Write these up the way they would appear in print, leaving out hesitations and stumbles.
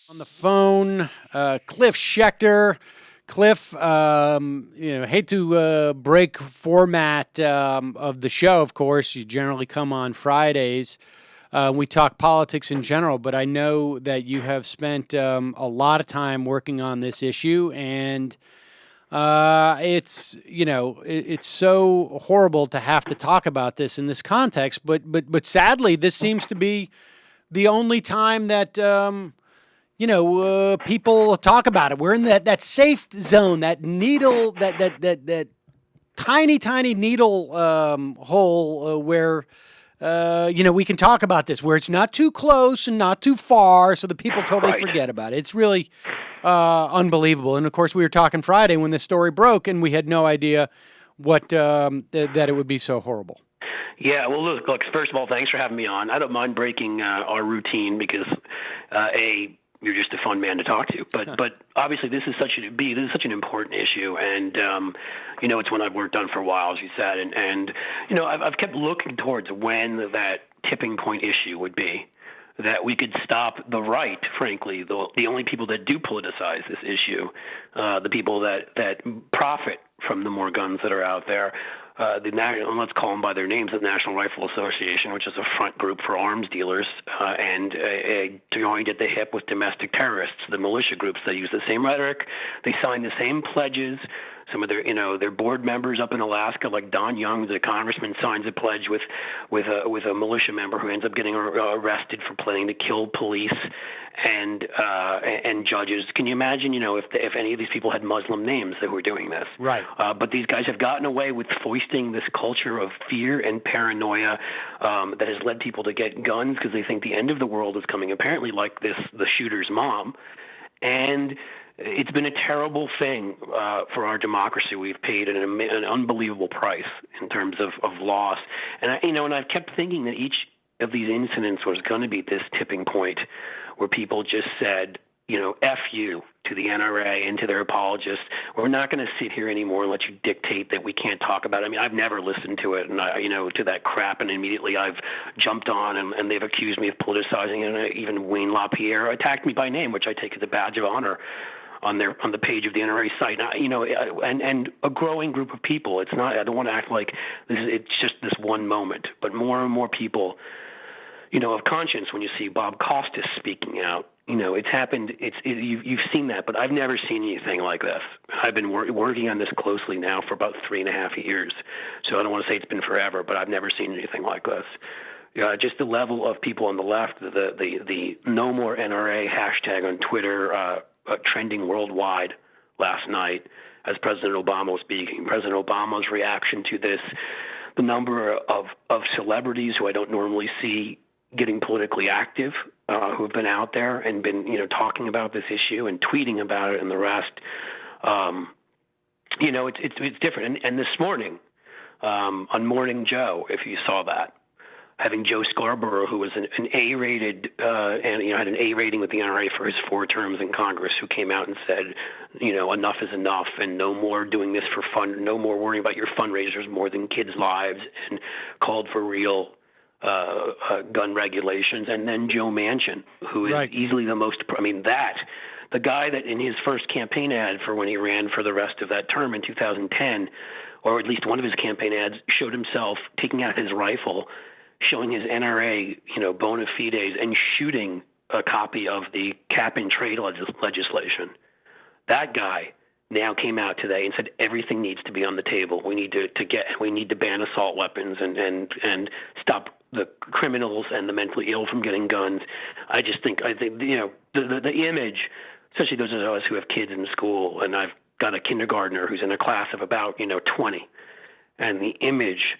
On the phone, Cliff Schecter. Cliff, hate to break format of the show, of course. You generally come on Fridays. We talk politics in general, but I know that you have spent a lot of time working on this issue, and it's so horrible to have to talk about this in this context. But sadly, this seems to be the only time that people talk about it. We're in that safe zone, that needle, that tiny needle hole where we can talk about this, where it's not too close and not too far, so the people totally Right. forget about it. It's really unbelievable. And of course, we were talking Friday when this story broke, and we had no idea what that it would be so horrible. Yeah, well, look, first of all, thanks for having me on. I don't mind breaking our routine because, you're just a fun man to talk to. But obviously, this is such an important issue, and it's one I've worked on for a while, as you said, and I've kept looking towards when that tipping point issue would be, that we could stop the right, frankly, the only people that do politicize this issue, the people that profit from the more guns that are out there. Let's call them by their names, the National Rifle Association, which is a front group for arms dealers, and joined at the hip with domestic terrorists, the militia groups that use the same rhetoric. They sign the same pledges. Some of their board members up in Alaska, like Don Young, the congressman, signs a pledge with a militia member who ends up getting arrested for planning to kill police and judges. Can you imagine, if any of these people had Muslim names that were doing this? Right. But these guys have gotten away with foisting this culture of fear and paranoia that has led people to get guns because they think the end of the world is coming. Apparently, like the shooter's mom, and it's been a terrible thing for our democracy. We've paid an unbelievable price in terms of loss, and I've kept thinking that each of these incidents was going to be this tipping point where people just said, F you to the NRA and to their apologists. We're not going to sit here anymore and let you dictate that we can't talk about it. I mean, I've never listened to it, and to that crap, and immediately I've jumped on, and they've accused me of politicizing it. And even Wayne LaPierre attacked me by name, which I take as a badge of honor on the page of the NRA site. And a growing group of people. It's not. I don't want to act like it's just this one moment, but more and more people, of conscience. When you see Bob Costas speaking out, it's happened. You've seen that, but I've never seen anything like this. I've been working on this closely now for about 3.5 years, so I don't want to say it's been forever, but I've never seen anything like this. Just the level of people on the left, the No More NRA hashtag on Twitter, trending worldwide last night as President Obama was speaking. President Obama's reaction to this, the number of celebrities who I don't normally see getting politically active, who have been out there and been, talking about this issue and tweeting about it and the rest. It's different. And this morning, on Morning Joe, if you saw that, having Joe Scarborough, who was an A-rated and had an A rating with the NRA for his 4 terms in Congress, who came out and said, enough is enough, and no more doing this for fun, no more worrying about your fundraisers more than kids' lives, and called for real gun regulations. And then Joe Manchin, who is Right. easily the most. The guy that in his first campaign ad for when he ran for the rest of that term in 2010, or at least one of his campaign ads, showed himself taking out his rifle, showing his NRA, bona fides, and shooting a copy of the cap-and-trade legislation. That guy now came out today and said everything needs to be on the table. We need to ban assault weapons and stop the criminals and the mentally ill from getting guns. I think the image, especially those of us who have kids in school, and I've got a kindergartner who's in a class of about 20, and the image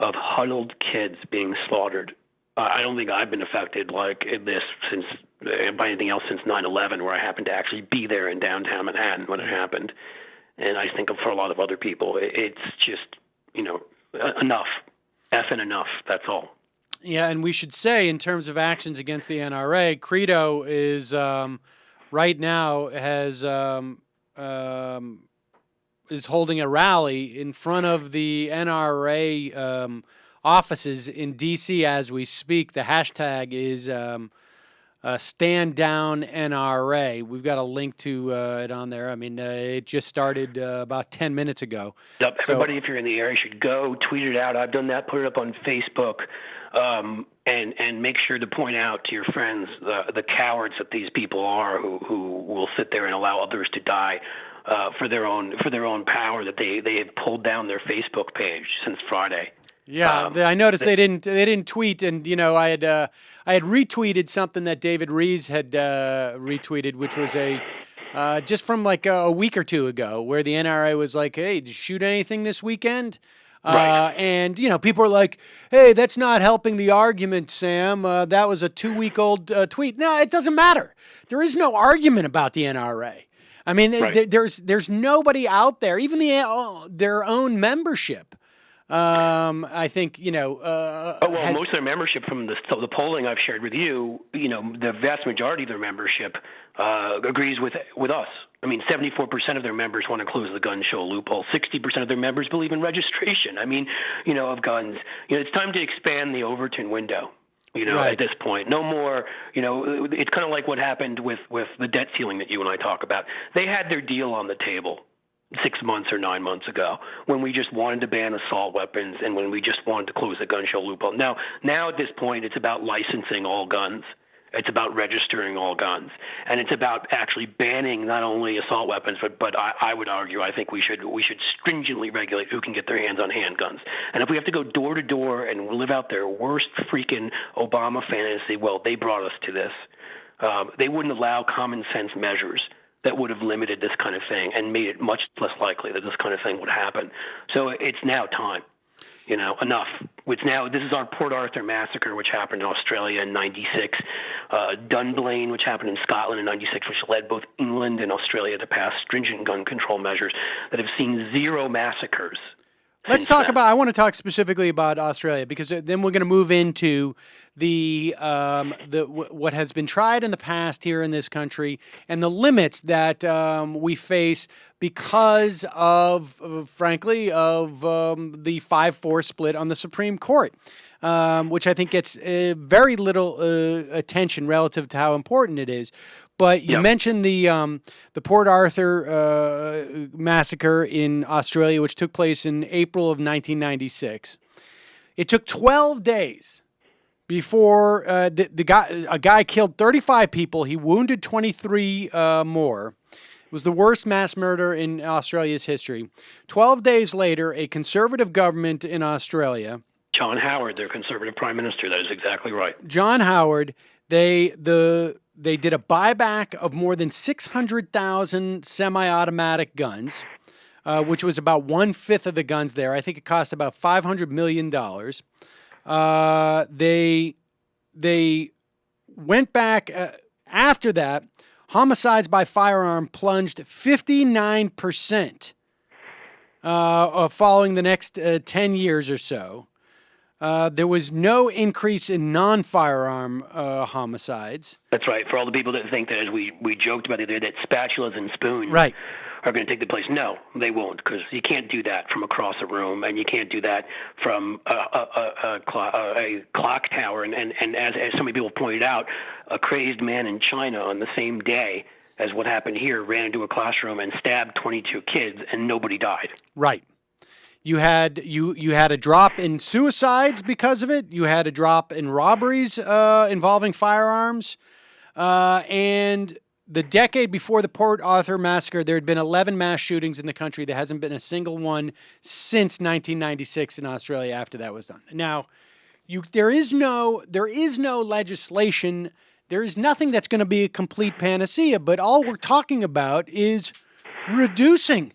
of huddled kids being slaughtered. I don't think I've been affected like this by anything else since 9/11, where I happened to actually be there in downtown Manhattan when it happened. And I think for a lot of other people, it's just, enough. Effing enough, that's all. Yeah, and we should say, in terms of actions against the NRA, Credo is right now is holding a rally in front of the NRA offices in D.C. as we speak. The hashtag is Stand Down NRA. We've got a link to it on there. I mean, it just started about 10 minutes ago. Yep. So, everybody, if you're in the area, should go tweet it out. I've done that. Put it up on Facebook, and make sure to point out to your friends the cowards that these people are, who will sit there and allow others to die for their own power. That they have pulled down their Facebook page since Friday. Yeah, I noticed they didn't tweet, and I had retweeted something that David Rees had retweeted, which was just from like a week or two ago, where the NRA was like, "Hey, did you shoot anything this weekend?" Right. And people are like, "Hey, that's not helping the argument, Sam. That was a 2-week-old tweet." No, it doesn't matter. There is no argument about the NRA. I mean, Right. there's nobody out there, even their own membership. I think Most of their membership, from the polling I've shared with you, the vast majority of their membership agrees with us. I mean, 74% of their members want to close the gun show loophole. 60% of their members believe in registration. I mean, of guns. It's time to expand the Overton window. Right. At this point, no more. It's kind of like what happened with the debt ceiling that you and I talk about. They had their deal on the table 6 months or 9 months ago, when we just wanted to ban assault weapons and when we just wanted to close the gun show loophole. Now at this point, it's about licensing all guns. It's about registering all guns, and it's about actually banning not only assault weapons, but I would argue, I think we should stringently regulate who can get their hands on handguns. And if we have to go door to door and live out their worst freaking Obama fantasy, well, they brought us to this. They wouldn't allow common sense measures that would have limited this kind of thing and made it much less likely that this kind of thing would happen. So it's now time. Enough. This is our Port Arthur massacre, which happened in Australia in '96. Dunblane, which happened in Scotland in '96, which led both England and Australia to pass stringent gun control measures that have seen 0 massacres. I want to talk specifically about Australia, because then we're going to move into what has been tried in the past here in this country and the limits that we face because of, frankly, of the 5-4 split on the Supreme Court, which I think gets very little attention relative to how important it is. But you mentioned the Port Arthur massacre in Australia, which took place in April of 1996. It took 12 days before a guy killed 35 people. He wounded 23 more. It was the worst mass murder in Australia's history. 12 days later, a conservative government in Australia, John Howard, their conservative prime minister, that is exactly right. John Howard, they did a buyback of more than 600,000 semi-automatic guns, which was about 1/5 of the guns there. I think it cost about $500 million. They went back after that. Homicides by firearm plunged 59% following the next 10 years or so. There was no increase in non-firearm homicides. That's right. For all the people that think that, as we joked about the other day, that spatulas and spoons are going to take the place. No, they won't, because you can't do that from across a room, and you can't do that from a clock tower. And as so many people pointed out, a crazed man in China on the same day as what happened here ran into a classroom and stabbed 22 kids, and nobody died. Right. You had a drop in suicides because of it. You had a drop in robberies involving firearms. And the decade before the Port Arthur massacre, there had been 11 mass shootings in the country. There hasn't been a single one since 1996 in Australia after that was done. Now, there is no legislation. There is nothing that's going to be a complete panacea, but all we're talking about is reducing.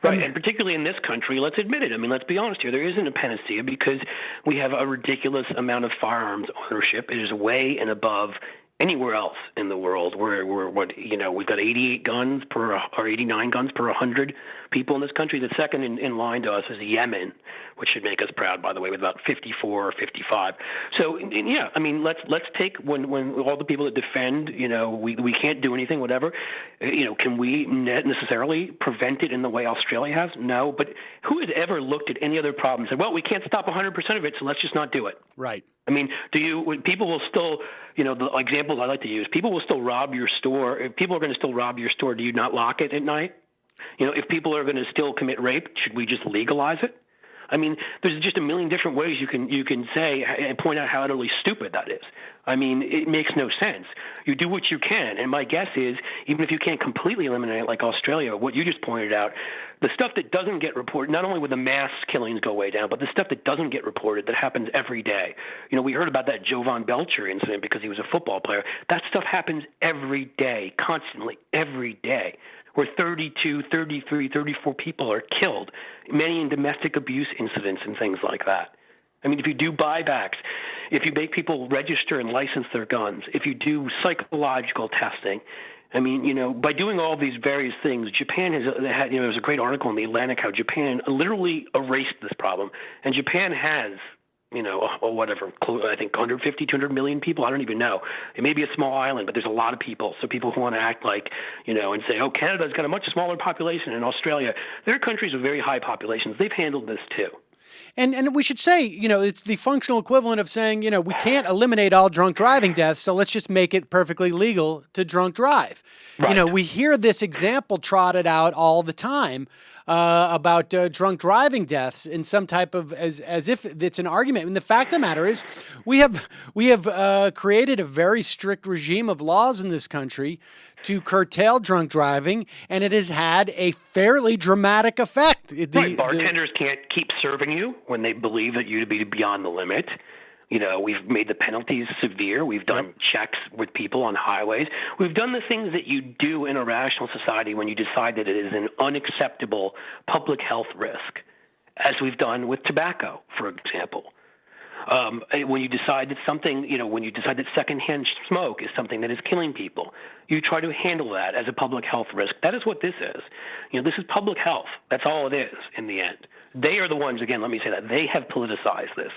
Right, and particularly in this country, let's admit it. I mean, let's be honest here. There isn't a panacea because we have a ridiculous amount of firearms ownership. It is way and above anywhere else in the world. We've got 88 guns or 89 guns per 100 people in this country. The second in line to us is Yemen, which should make us proud, by the way, with about 54 or 55. So, yeah, I mean, let's take when all the people that defend, we can't do anything, whatever. Can we necessarily prevent it in the way Australia has? No, but who has ever looked at any other problem and said, well, we can't stop 100% of it, so let's just not do it? Right. I mean, people will still, the examples I like to use, people will still rob your store. If people are going to still rob your store, do you not lock it at night? If people are going to still commit rape, should we just legalize it? I mean, there's just a million different ways you can say and point out how utterly stupid that is. I mean, it makes no sense. You do what you can, and my guess is, even if you can't completely eliminate it like Australia, what you just pointed out, the stuff that doesn't get reported, not only would the mass killings go way down, but the stuff that doesn't get reported that happens every day. We heard about that Jovan Belcher incident because he was a football player. That stuff happens every day, constantly, every day, where 32, 33, 34 people are killed, many in domestic abuse incidents and things like that. I mean, if you do buybacks, if you make people register and license their guns, if you do psychological testing, I mean, by doing all these various things, Japan has had, there was a great article in The Atlantic how Japan literally erased this problem. And Japan has, whatever, I think 150, 200 million people. I don't even know. It may be a small island, but there's a lot of people. So people who want to act like, and say, oh, Canada's got a much smaller population than Australia. There are countries with very high populations. They've handled this too. And we should say, it's the functional equivalent of saying, we can't eliminate all drunk driving deaths, so let's just make it perfectly legal to drunk drive. Right. We hear this example trotted out all the time about drunk driving deaths in some type of as if it's an argument. And the fact of the matter is, we have created a very strict regime of laws in this country to curtail drunk driving, and it has had a fairly dramatic effect. Bartenders can't keep serving you when they believe that you to be beyond the limit. We've made the penalties severe. We've done checks with people on highways. We've done the things that you do in a rational society when you decide that it is an unacceptable public health risk, as we've done with tobacco, for example. When you decide that something, when you decide that secondhand smoke is something that is killing people, you try to handle that as a public health risk. That is what this is. This is public health. That's all it is in the end. They are the ones, again, let me say that, they have politicized this.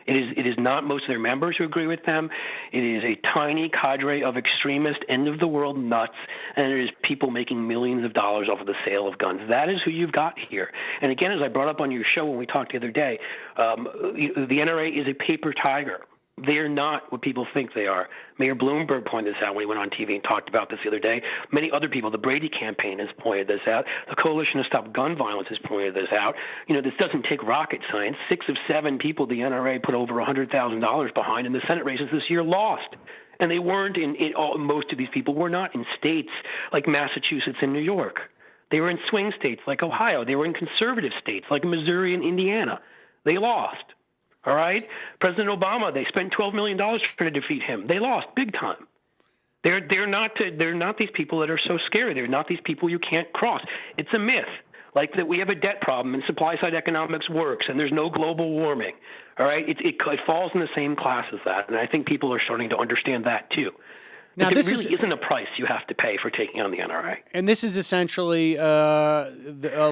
It is not most of their members who agree with them. It is a tiny cadre of extremist, end-of-the-world nuts, and it is people making millions of dollars off of the sale of guns. That is who you've got here. And again, as I brought up on your show when we talked the other day, the NRA is a paper tiger. They are not what people think they are. Mayor Bloomberg pointed this out when he went on TV and talked about this the other day. Many other people, the Brady campaign has pointed this out. The Coalition to Stop Gun Violence has pointed this out. This doesn't take rocket science. 6 of 7 people the NRA put over $100,000 behind in the Senate races this year lost. And they weren't most of these people were not in states like Massachusetts and New York. They were in swing states like Ohio. They were in conservative states like Missouri and Indiana. They lost. All right? President Obama, they spent $12 million trying to defeat him. They lost big time. They're not these people that are so scary. They're not these people you can't cross. It's a myth, like that we have a debt problem and supply-side economics works and there's no global warming. All right? It falls in the same class as that, and I think people are starting to understand that too. Now, this really isn't a price you have to pay for taking on the NRA. And this is essentially a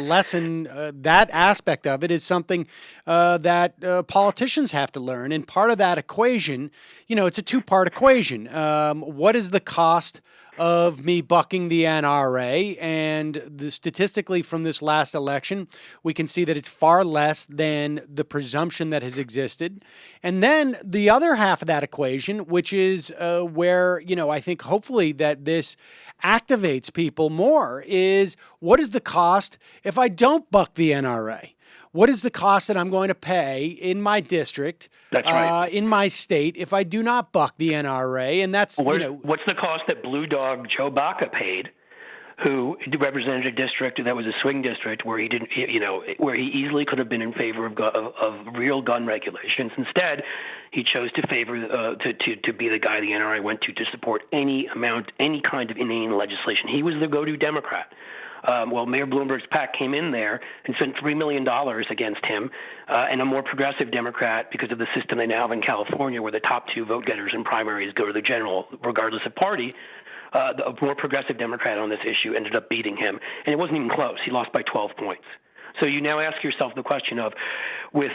lesson, that aspect of it is something that politicians have to learn. And part of that equation, it's a two-part equation. What is the cost of me bucking the NRA? And statistically from this last election, we can see that it's far less than the presumption that has existed. And then the other half of that equation, which is where, I think hopefully that this activates people more, is what is the cost if I don't buck the NRA? What is the cost that I'm going to pay in my district, that's right. In my state, if I do not buck the NRA? And that's, what's the cost that Blue Dog Joe Baca paid, who represented a district that was a swing district where he didn't, where he easily could have been in favor of real gun regulations. Instead, he chose to favor to be the guy the NRA went to support any kind of inane legislation. He was the go-to Democrat. Mayor Bloomberg's PAC came in there and spent $3 million against him, and a more progressive Democrat, because of the system they now have in California where the top 2 vote getters in primaries go to the general regardless of party, a more progressive Democrat on this issue ended up beating him, and it wasn't even close. He lost by 12 points. So you now ask yourself the question of, with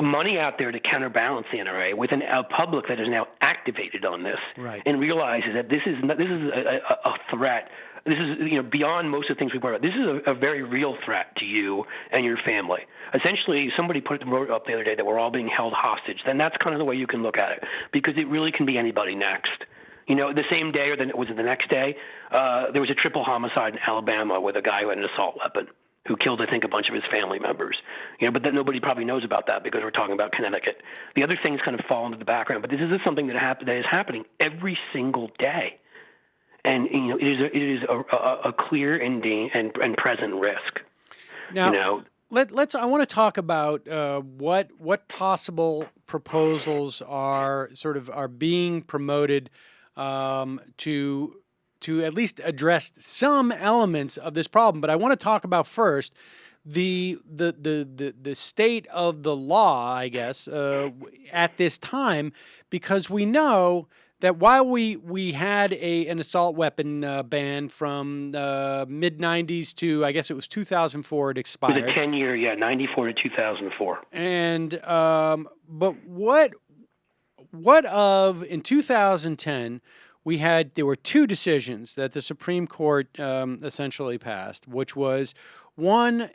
money out there to counterbalance the NRA with a public that is now activated on this and realizes that this is a threat. This is beyond most of the things we've worried about. This is a very real threat to you and your family. Essentially, somebody wrote up the other day that we're all being held hostage. Then that's kind of the way you can look at it, because it really can be anybody next. The same day, or was it the next day, there was a triple homicide in Alabama with a guy who had an assault weapon who killed, I think, a bunch of his family members. But that nobody probably knows about that because we're talking about Connecticut. The other things kind of fall into the background, but this is something that is happening every single day, and it is a clear and present risk. Now, I want to talk about what possible proposals are being promoted to at least address some elements of this problem. But I want to talk about first the state of the law, I guess, at this time, because we know that while we had an assault weapon ban from mid-'90s to, I guess it was 2004, it expired. It was a 10-year, 94 to 2004. And but in 2010, there were two decisions that the Supreme Court essentially passed, which was one,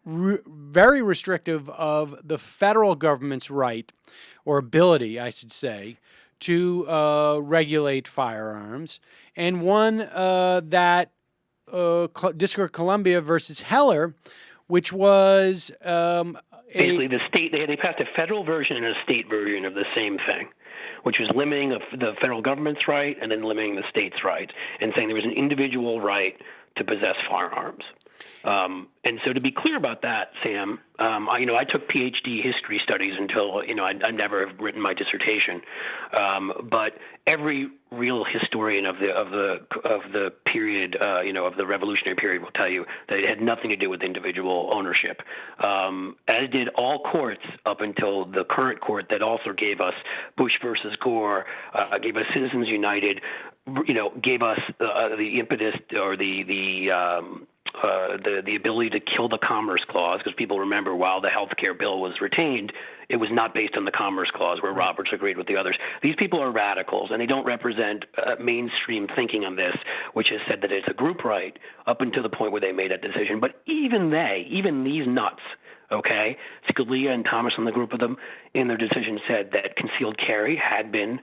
very restrictive of the federal government's right, or ability, I should say, to regulate firearms, and one that District of Columbia versus Heller, which was basically the state. They passed a federal version and a state version of the same thing, which was limiting the federal government's right and then limiting the state's right, and saying there was an individual right to possess firearms. And so to be clear about that, Sam, I took PhD history studies until I never have written my dissertation, but every real historian of the period, of the Revolutionary period, will tell you that it had nothing to do with individual ownership, as did all courts up until the current court that also gave us Bush versus Gore, gave us Citizens United, gave us the impetus or the ability to kill the Commerce Clause, because people remember while the health care bill was retained, it was not based on the Commerce Clause where Roberts agreed with the others. These people are radicals, and they don't represent mainstream thinking on this, which has said that it's a group right up until the point where they made that decision. But even these nuts, okay, Scalia and Thomas and the group of them, in their decision said that concealed carry had been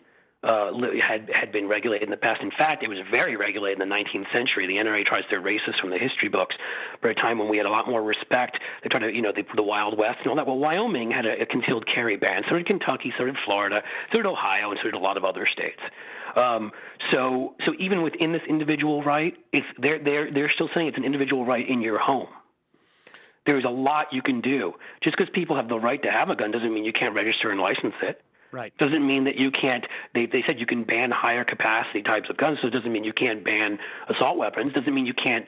regulated in the past. In fact, it was very regulated in the 19th century. The NRA tries to erase this from the history books, but at a time when we had a lot more respect, they tried to, the Wild West and all that. Well, Wyoming had a concealed carry ban. So did Kentucky, so did Florida, so did Ohio, and so did a lot of other states. So even within this individual right, they're still saying it's an individual right in your home. There's a lot you can do. Just because people have the right to have a gun doesn't mean you can't register and license it. Right. Doesn't mean that you can't. They said you can ban higher capacity types of guns, so it doesn't mean you can't ban assault weapons. Doesn't mean you can't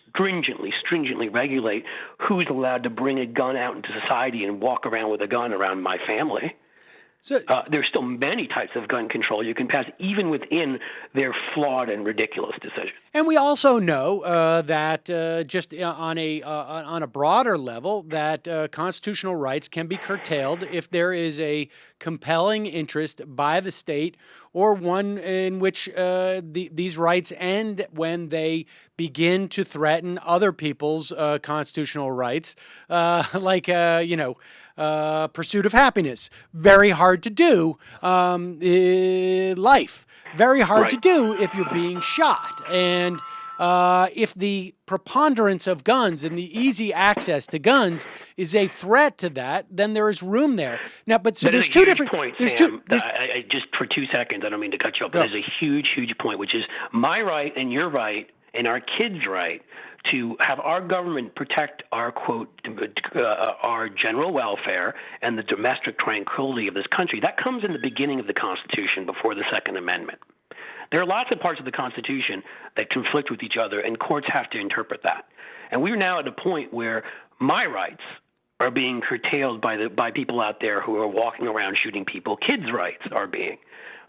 stringently regulate who's allowed to bring a gun out into society and walk around with a gun around my family. So there's still many types of gun control you can pass, even within their flawed and ridiculous decision. And we also know that just on a broader level, that constitutional rights can be curtailed if there is a compelling interest by the state, or one in which these rights end when they begin to threaten other people's constitutional rights, pursuit of happiness. Very hard to do. Life. Very hard to do if you're being shot. And if the preponderance of guns and the easy access to guns is a threat to that, then there is room there. Now, but so there's two different points. There's Sam, two. I just for 2 seconds, I don't mean to cut you off, but there's a huge point, which is my right and your right and our kids' right to have our government protect our, quote, our general welfare and the domestic tranquility of this country. That comes in the beginning of the Constitution before the Second Amendment. There are lots of parts of the Constitution that conflict with each other, and courts have to interpret that. And we're now at a point where my rights are being curtailed by people out there who are walking around shooting people. Kids' rights are being.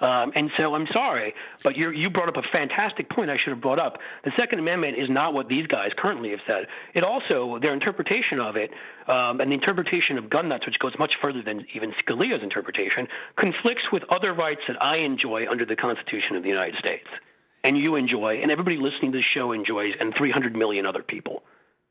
And so I'm sorry, but you brought up a fantastic point I should have brought up. The Second Amendment is not what these guys currently have said. It also, their interpretation of it, and the interpretation of gun nuts, which goes much further than even Scalia's interpretation, conflicts with other rights that I enjoy under the Constitution of the United States. And you enjoy, and everybody listening to this show enjoys, and 300 million other people.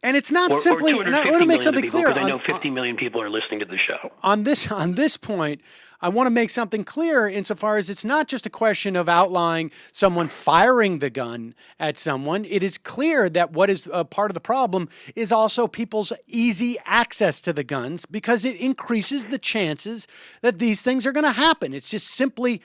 And it's not simply, or and I want to make something clear. Because I know 50 million people are listening to the show. On this point, I want to make something clear insofar as it's not just a question of outlining someone firing the gun at someone. It is clear that what is a part of the problem is also people's easy access to the guns, because it increases the chances that these things are going to happen. It's just simply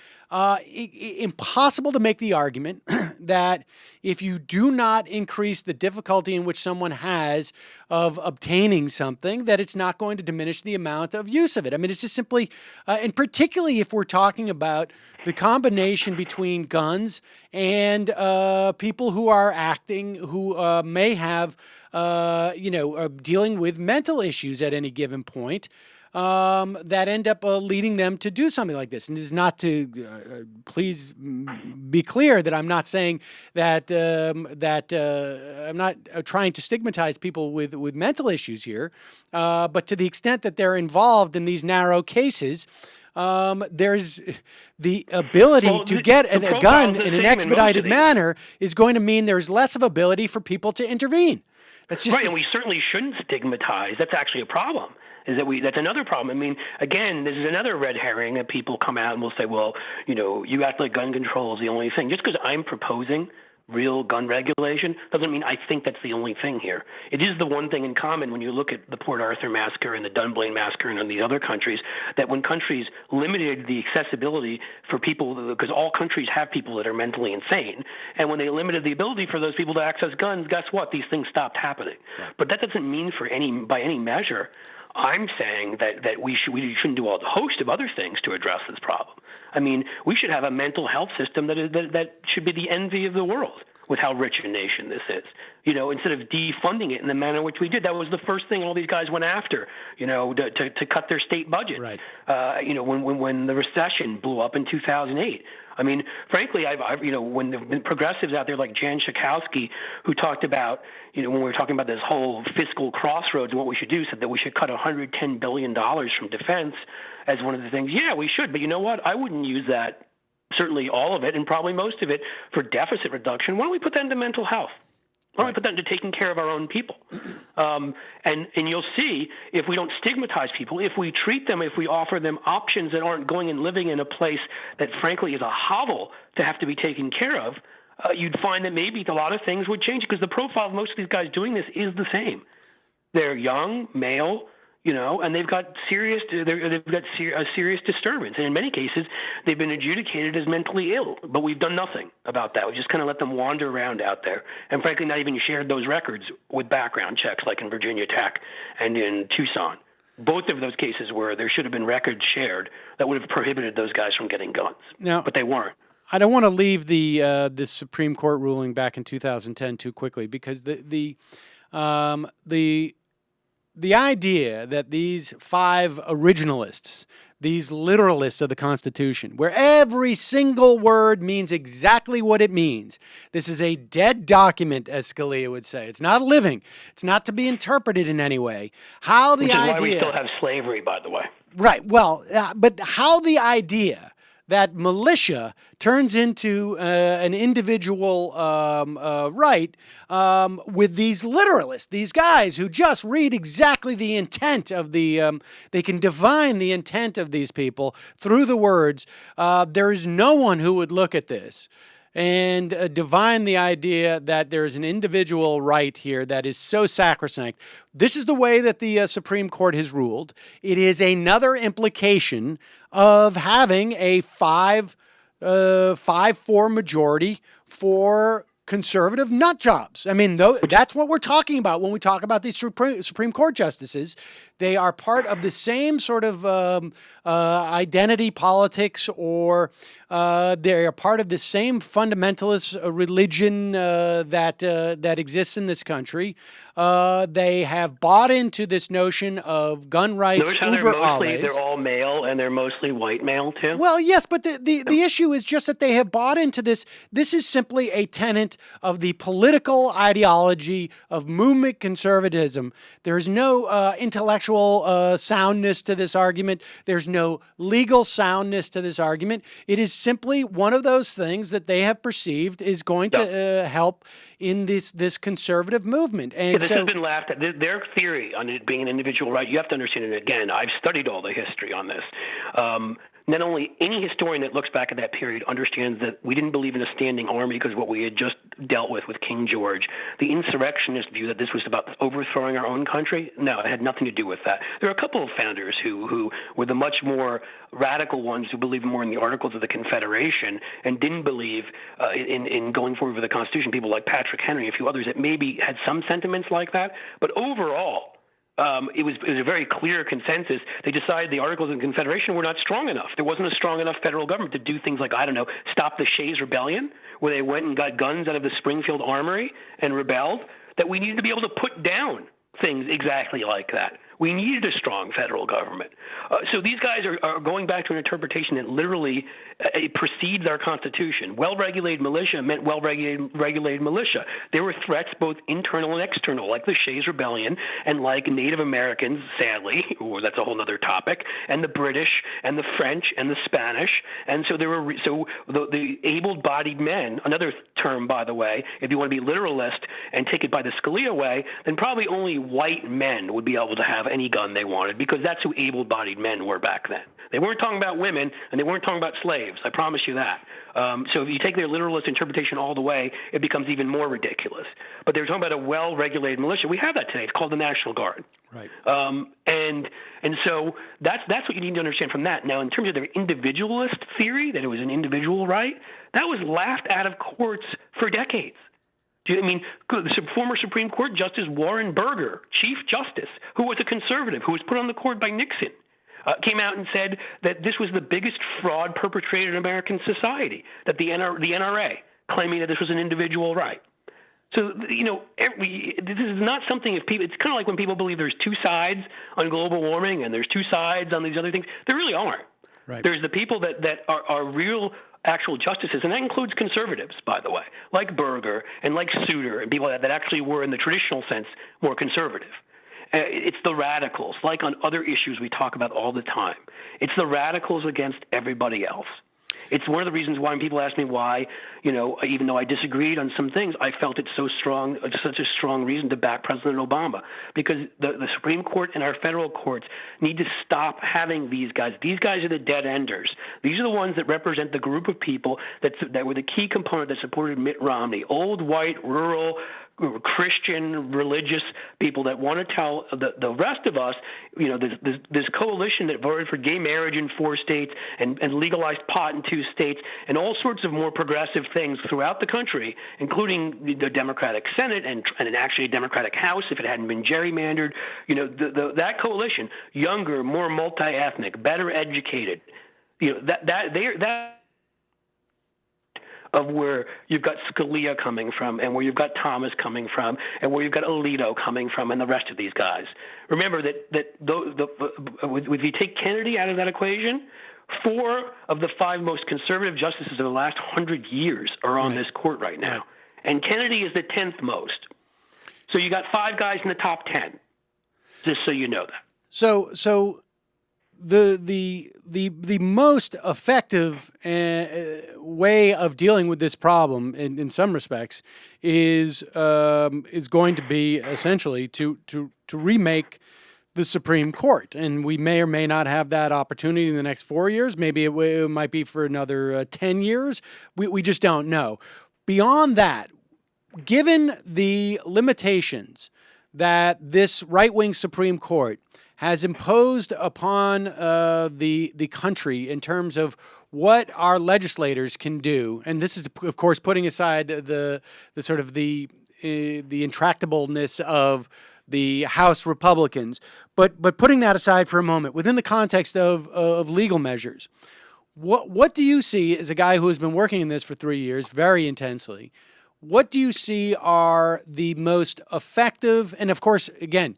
impossible to make the argument that if you do not increase the difficulty in which someone has of obtaining something, that it's not going to diminish the amount of use of it. I mean, it's just simply, and particularly if we're talking about the combination between guns and people who are acting, who may have, dealing with mental issues at any given point, that end up leading them to do something like this. And it is not to, please be clear that I'm not saying that I'm not trying to stigmatize people with mental issues here, but to the extent that they're involved in these narrow cases, there's the ability to get a gun in an expedited manner is going to mean there's less of ability for people to intervene. That's just right, and we certainly shouldn't stigmatize. That's actually a problem. That's another problem. I mean, again, this is another red herring that people come out and will say, well, you act like gun control is the only thing. Just because I'm proposing real gun regulation doesn't mean I think that's the only thing here. It is the one thing in common when you look at the Port Arthur massacre and the Dunblane massacre and these other countries, that when countries limited the accessibility for people, because all countries have people that are mentally insane, and when they limited the ability for those people to access guns, guess what? These things stopped happening. Right. But that doesn't mean by any measure I'm saying that we shouldn't do a host of other things to address this problem. I mean, we should have a mental health system that should be the envy of the world with how rich a nation this is. Instead of defunding it in the manner in which we did, that was the first thing all these guys went after. To cut their state budget. Right. When the recession blew up in 2008. I mean, frankly, when there have been progressives out there like Jan Schakowsky, who talked about, when we were talking about this whole fiscal crossroads and what we should do, said that we should cut $110 billion from defense as one of the things. Yeah, we should. But you know what? I wouldn't use that, certainly all of it and probably most of it, for deficit reduction. Why don't we put that into mental health? Why don't we put that into taking care of our own people? And you'll see, if we don't stigmatize people, if we treat them, if we offer them options that aren't going and living in a place that, frankly, is a hovel to have to be taken care of, you'd find that maybe a lot of things would change, because the profile of most of these guys doing this is the same. They're young, male, and they've got serious disturbance. And in many cases, they've been adjudicated as mentally ill, but we've done nothing about that. We just kind of let them wander around out there, and frankly, not even shared those records with background checks like in Virginia Tech and in Tucson. Both of those cases where there should have been records shared that would have prohibited those guys from getting guns, but they weren't. I don't want to leave the Supreme Court ruling back in 2010 too quickly, because the idea that these five originalists, these literalists of the Constitution, where every single word means exactly what it means. This is a dead document, as Scalia would say. It's not living. It's not to be interpreted in any way. Which is why we still have slavery, by the way. Right. Well, but how the idea that militia turns into an individual right with these literalists, these guys who just read exactly the intent of they can divine the intent of these people through the words. There is no one who would look at this and divine the idea that there's an individual right here that is so sacrosanct. This is the way that the Supreme Court has ruled. It is another implication of having a 5-4 majority for conservative nut jobs. I mean, that's what we're talking about when we talk about these Supreme Court justices. They are part of the same sort of identity politics, or they are part of the same fundamentalist religion that exists in this country. They have bought into this notion of gun rights. Notice how they're all male, and they're mostly white male too. Well, yes, but the issue is just that they have bought into this. This is simply a tenet of the political ideology of movement conservatism. There's no intellectual soundness to this argument. There's no legal soundness to this argument. It is simply one of those things that they have perceived is going to help in this conservative movement. And this has been laughed at. Their theory on it being an individual right, you have to understand it again. I've studied all the history on this. Not only any historian that looks back at that period understands that we didn't believe in a standing army because what we had just dealt with King George. The insurrectionist view that this was about overthrowing our own country, no, it had nothing to do with that. There are a couple of founders who were the much more radical ones who believed more in the Articles of the Confederation and didn't believe in going forward with the Constitution. People like Patrick Henry, a few others that maybe had some sentiments like that. But overall, it was a very clear consensus. They decided the Articles of Confederation were not strong enough. There wasn't a strong enough federal government to do things like, stop the Shays' Rebellion, where they went and got guns out of the Springfield Armory and rebelled, that we needed to be able to put down things exactly like that. We needed a strong federal government. So these guys are going back to an interpretation that literally it precedes our Constitution. Well-regulated militia meant well-regulated militia. There were threats both internal and external, like the Shays' Rebellion and like Native Americans, sadly, that's a whole other topic, and the British and the French and the Spanish. And so the able-bodied men, another term, by the way, if you want to be literalist and take it by the Scalia way, then probably only white men would be able to have any gun they wanted, because that's who able-bodied men were back then. They weren't talking about women, and they weren't talking about slaves. I promise you that. So if you take their literalist interpretation all the way, it becomes even more ridiculous. But they're talking about a well-regulated militia. We have that today. It's called the National Guard. Right. And so that's what you need to understand from that. Now, in terms of their individualist theory, that it was an individual right, that was laughed out of courts for decades. The former Supreme Court Justice Warren Burger, Chief Justice, who was a conservative, who was put on the court by Nixon, came out and said that this was the biggest fraud perpetrated in American society, that the NRA, claiming that this was an individual right. So, this is not something it's kind of like when people believe there's two sides on global warming and there's two sides on these other things. There really aren't. Right. There's the people that are real actual justices, and that includes conservatives, by the way, like Berger and like Souter and people that actually were, in the traditional sense, more conservative. It's the radicals, like on other issues we talk about all the time. It's the radicals against everybody else. It's one of the reasons why when people ask me why, even though I disagreed on some things, I felt it so strong, such a strong reason to back President Obama, because the Supreme Court and our federal courts need to stop having these guys. These guys are the dead enders. These are the ones that represent the group of people that were the key component that supported Mitt Romney, old, white, rural, Christian, religious people that want to tell the rest of us, this coalition that voted for gay marriage in 4 states and legalized pot in 2 states and all sorts of more progressive things throughout the country, including the Democratic Senate and actually a Democratic House if it hadn't been gerrymandered. That coalition, younger, more multi-ethnic, better educated, of where you've got Scalia coming from and where you've got Thomas coming from and where you've got Alito coming from and the rest of these guys. Remember that if you take Kennedy out of that equation, 4 of the 5 most conservative justices of the last 100 years are on this court right now. And Kennedy is the 10th most. So you got 5 guys in the top 10, just so you know that. So the most effective way of dealing with this problem, in some respects, is going to be essentially to remake the Supreme Court, and we may or may not have that opportunity in the next 4 years. Maybe it might be for another 10 years. We just don't know. Beyond that, given the limitations that this right-wing Supreme Court has imposed upon the country in terms of what our legislators can do, and this is, of course, putting aside the sort of the intractableness of the House Republicans, But putting that aside for a moment, within the context of legal measures, what do you see as a guy who has been working in this for 3 years very intensely? What do you see are the most effective? And of course, again,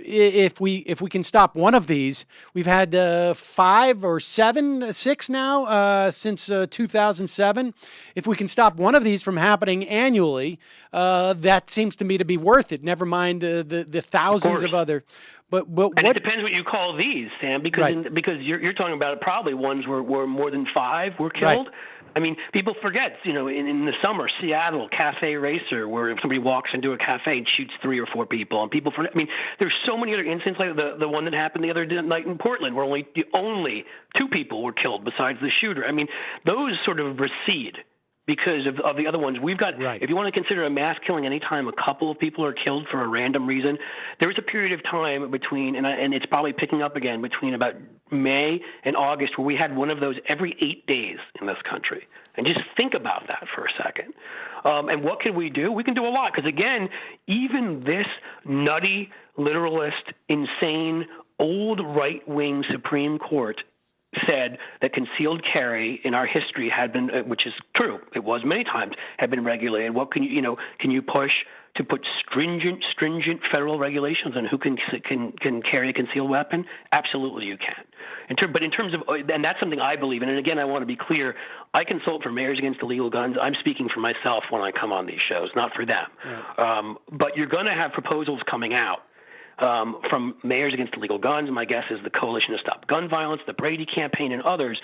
if we can stop one of these, we've had 5 or 7, 6 now since 2007. If we can stop one of these from happening annually, that seems to me to be worth it. Never mind the thousands of other. But and it depends what you call these, Sam, because because you're talking about probably ones where more than 5 were killed. Right. I mean, people forget, in the summer, Seattle, Cafe Racer, where if somebody walks into a cafe and shoots 3 or 4 people, and people forget. I mean, there's so many other incidents, like the one that happened the other night in Portland, where only 2 people were killed besides the shooter. I mean, those sort of recede because of the other ones. We've got, if you want to consider a mass killing any time a couple of people are killed for a random reason, there was a period of time between, and it's probably picking up again, between about May and August, where we had one of those every 8 days in this country. And just think about that for a second. And what can we do? We can do a lot. Because, again, even this nutty, literalist, insane, old right-wing Supreme Court said that concealed carry in our history had been, which is true, it was many times, had been regulated. What can you push to put stringent federal regulations on who can carry a concealed weapon? Absolutely, you can. But in terms of, and that's something I believe in. And again, I want to be clear. I consult for Mayors Against Illegal Guns. I'm speaking for myself when I come on these shows, not for them. Right. But you're going to have proposals coming out from Mayors Against Illegal Guns. My guess is the Coalition to Stop Gun Violence, the Brady campaign, and others.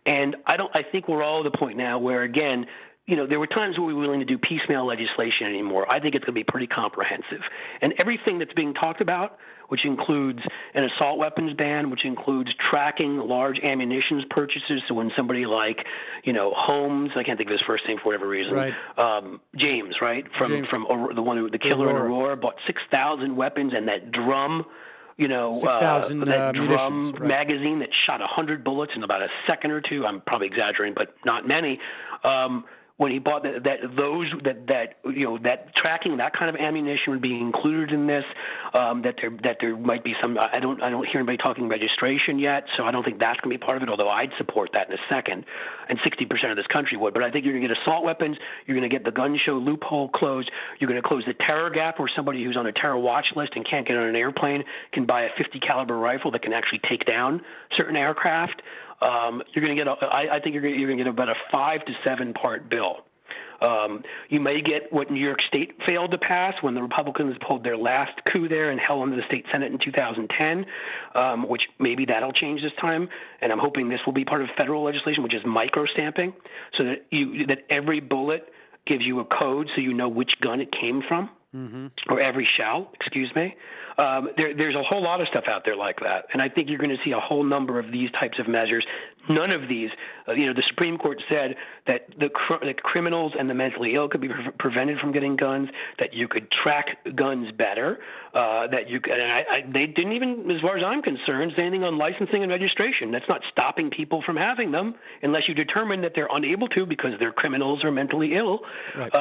And I think we're all at the point now where, again, there were times where we were willing to do piecemeal legislation anymore. I think it's going to be pretty comprehensive. And everything that's being talked about, which includes an assault weapons ban, which includes tracking large ammunition purchases. So when somebody like, Holmes, I can't think of his first name for whatever reason, right. James, right, from the killer in Aurora, bought 6,000 weapons, and that drum. 6,000 that munitions, drum magazine that shot 100 bullets in about a second or two. I'm probably exaggerating, but not many. When he bought that tracking, that kind of ammunition would be included in this. That there might be some. I don't hear anybody talking registration yet, so I don't think that's going to be part of it. Although I'd support that in a second, and 60% of this country would. But I think you're going to get assault weapons. You're going to get the gun show loophole closed. You're going to close the terror gap, where somebody who's on a terror watch list and can't get on an airplane can buy a 50 caliber rifle that can actually take down certain aircraft. You're going to get. I think you're going to get about a 5 to 7 part bill. You may get what New York State failed to pass when the Republicans pulled their last coup there and held on to the state Senate in 2010, which maybe that'll change this time. And I'm hoping this will be part of federal legislation, which is micro-stamping, so that every bullet gives you a code so you know which gun it came from. Mm-hmm. Or every shell, excuse me. There's a whole lot of stuff out there like that, and I think you're going to see a whole number of these types of measures. None of these, the Supreme Court said that the criminals and the mentally ill could be prevented from getting guns, that you could track guns better, that you could, and they didn't even, as far as I'm concerned, say anything on licensing and registration. That's not stopping people from having them unless you determine that they're unable to because they're criminals or mentally ill, right.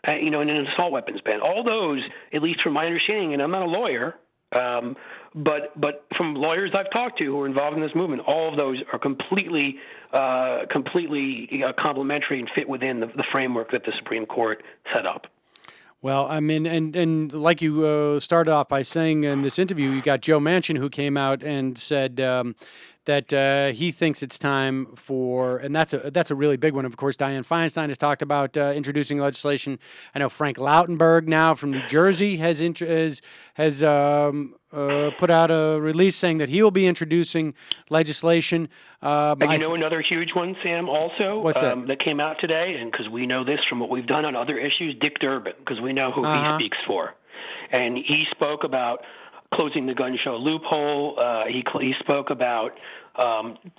And an assault weapons ban. All those, at least from my understanding, and I'm not a lawyer, but from lawyers I've talked to who are involved in this movement, all of those are completely complementary and fit within the framework that the Supreme Court set up. Well, I mean, and like you started off by saying in this interview, you got Joe Manchin, who came out and said that he thinks it's time for, and that's a really big one. Of course, Dianne Feinstein has talked about introducing legislation. I know Frank Lautenberg now from New Jersey has put out a release saying that he will be introducing legislation. Another huge one, Sam, also, what's that came out today, and because we know this from what we've done on other issues, Dick Durbin, because we know who he speaks for. And he spoke about closing the gun show loophole. He spoke about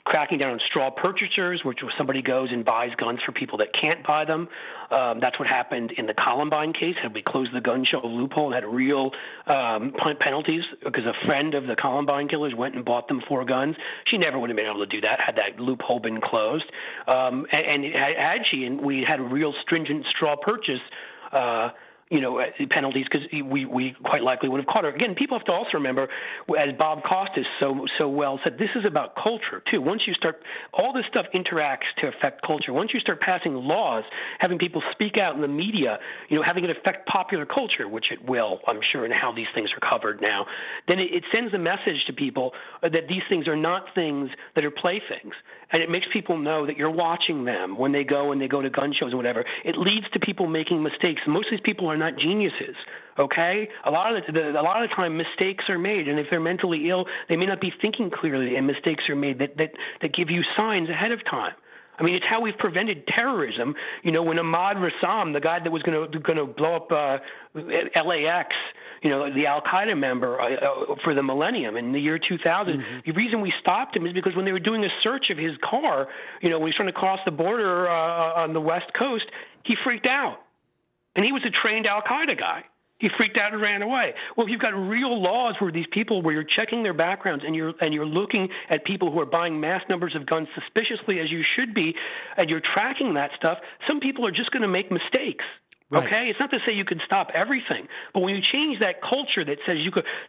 cracking down on straw purchasers, which was somebody goes and buys guns for people that can't buy them. That's what happened in the Columbine case. Had we closed the gun show loophole and had real penalties, because a friend of the Columbine killers went and bought them 4 guns, she never would have been able to do that had that loophole been closed. And we had a real stringent straw purchase penalties because we quite likely would have caught her. Again, people have to also remember, as Bob Costas so well said, this is about culture too. Once you start, all this stuff interacts to affect culture. Once you start passing laws, having people speak out in the media, having it affect popular culture, which it will, I'm sure, and how these things are covered now, then it sends a message to people that these things are not things that are playthings. And it makes people know that you're watching them when they go to gun shows and whatever. It leads to people making mistakes. Most of these people are not geniuses. Okay, a lot of the time mistakes are made, and if they're mentally ill, they may not be thinking clearly, and mistakes are made that give you signs ahead of time. I mean, it's how we've prevented terrorism. When Ahmad Rassam, the guy that was going to blow up LAX, the Al-Qaeda member for the millennium in the year 2000, the reason we stopped him is because when they were doing a search of his car, when he was trying to cross the border on the West Coast, he freaked out. And he was a trained Al-Qaeda guy. He freaked out and ran away. Well, if you've got real laws where these people, where you're checking their backgrounds and you're looking at people who are buying mass numbers of guns suspiciously, as you should be, and you're tracking that stuff, some people are just going to make mistakes. Right. Okay, it's not to say you can stop everything, but when you change that culture that says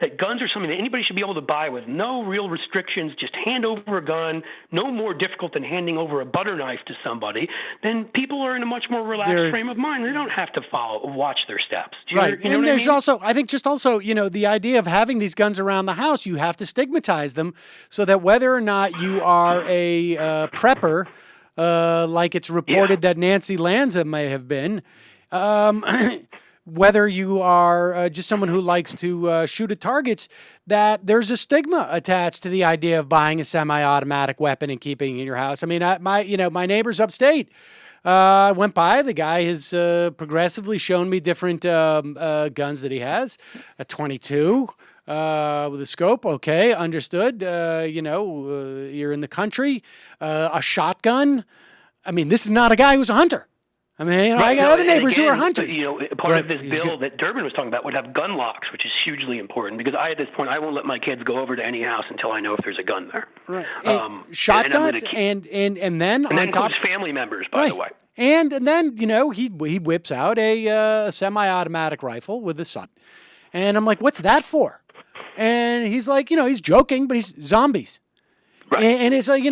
that guns are something that anybody should be able to buy with no real restrictions, just hand over a gun, no more difficult than handing over a butter knife to somebody, then people are in a much more relaxed frame of mind. They don't have to watch their steps. Right, and there's also, I think, the idea of having these guns around the house, you have to stigmatize them so that whether or not you are a prepper, like it's reported that Nancy Lanza may have been. Whether you are just someone who likes to shoot at targets, that there's a stigma attached to the idea of buying a semi-automatic weapon and keeping it in your house. I mean, my neighbors upstate, I went by. The guy has progressively shown me different guns that he has. A .22 with a scope. Okay, understood. You're in the country. A shotgun. I mean, this is not a guy who's a hunter. I mean, I got other neighbors who are hunters. Part of this bill that Durbin was talking about would have gun locks, which is hugely important because at this point, I won't let my kids go over to any house until I know if there's a gun there. Right. Shotguns and then that includes family members, by the way. And then, he whips out a semi-automatic rifle with a son. And I'm like, what's that for? And he's like, he's joking, but he's zombies. Right. And it's like,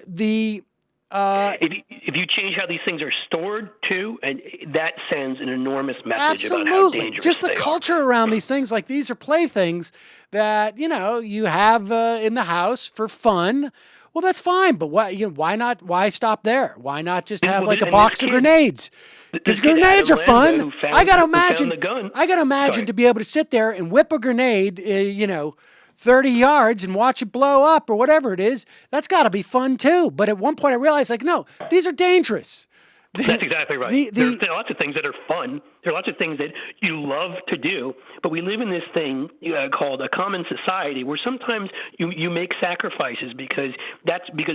the... if you change how these things are stored too, and that sends an enormous message about how dangerous just the they culture are. around these things, like these are playthings that you have in the house for fun. Well, that's fine, but why not? Why stop there? Why not just have like a box of grenades? Because grenades are fun. I got to imagine to be able to sit there and whip a grenade, 30 yards and watch it blow up or whatever it is. That's got to be fun too. But at one point I realized, no, these are dangerous. That's exactly right. There are lots of things that are fun. There are lots of things that you love to do, but we live in this thing called a common society where sometimes you make sacrifices because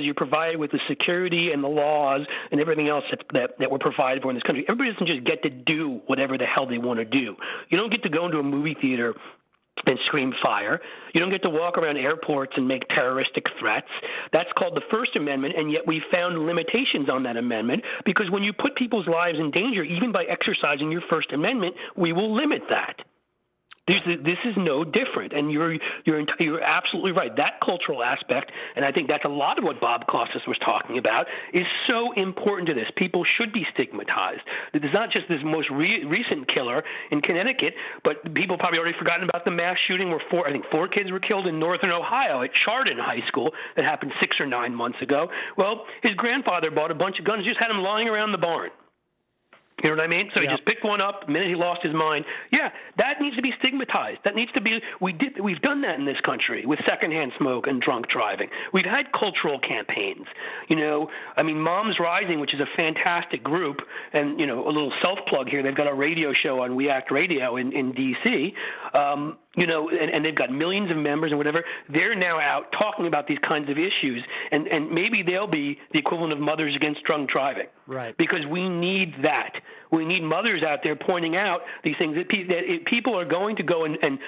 you're provided with the security and the laws and everything else that we're provided for in this country. Everybody doesn't just get to do whatever the hell they want to do. You don't get to go into a movie theater and scream fire. You don't get to walk around airports and make terroristic threats. That's called the First Amendment, and yet we found limitations on that amendment because when you put people's lives in danger, even by exercising your First Amendment, we will limit that. This is no different, and you're absolutely right. That cultural aspect, and I think that's a lot of what Bob Costas was talking about, is so important to this. People should be stigmatized. It's not just this most recent killer in Connecticut, but people probably already forgotten about the mass shooting where four kids were killed in northern Ohio at Chardon High School that happened 6 or 9 months ago. Well, his grandfather bought a bunch of guns, just had them lying around the barn. You know what I mean? So he just picked one up the minute he lost his mind. Yeah, that needs to be stigmatized. That needs to be we've done that in this country with secondhand smoke and drunk driving. We've had cultural campaigns. Moms Rising, which is a fantastic group, and a little self-plug here, they've got a radio show on We Act Radio in DC. And they've got millions of members and whatever. They're now out talking about these kinds of issues, and maybe they'll be the equivalent of Mothers Against Drunk Driving. Right. Because we need that. We need mothers out there pointing out these things that people are going to go and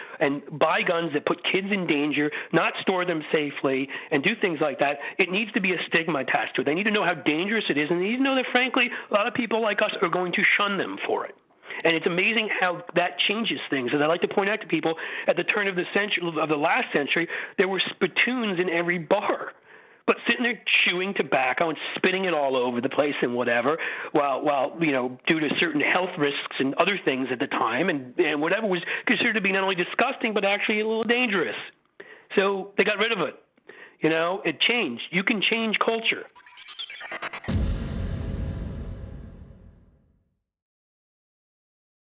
buy guns that put kids in danger, not store them safely, and do things like that. It needs to be a stigma attached to it. They need to know how dangerous it is, and they need to know that, frankly, a lot of people like us are going to shun them for it. And it's amazing how that changes things. And I like to point out to people, at the turn of the last century, there were spittoons in every bar. But sitting there chewing tobacco and spitting it all over the place and whatever, while due to certain health risks and other things at the time, and whatever was considered to be not only disgusting but actually a little dangerous. So they got rid of it. It changed. You can change culture.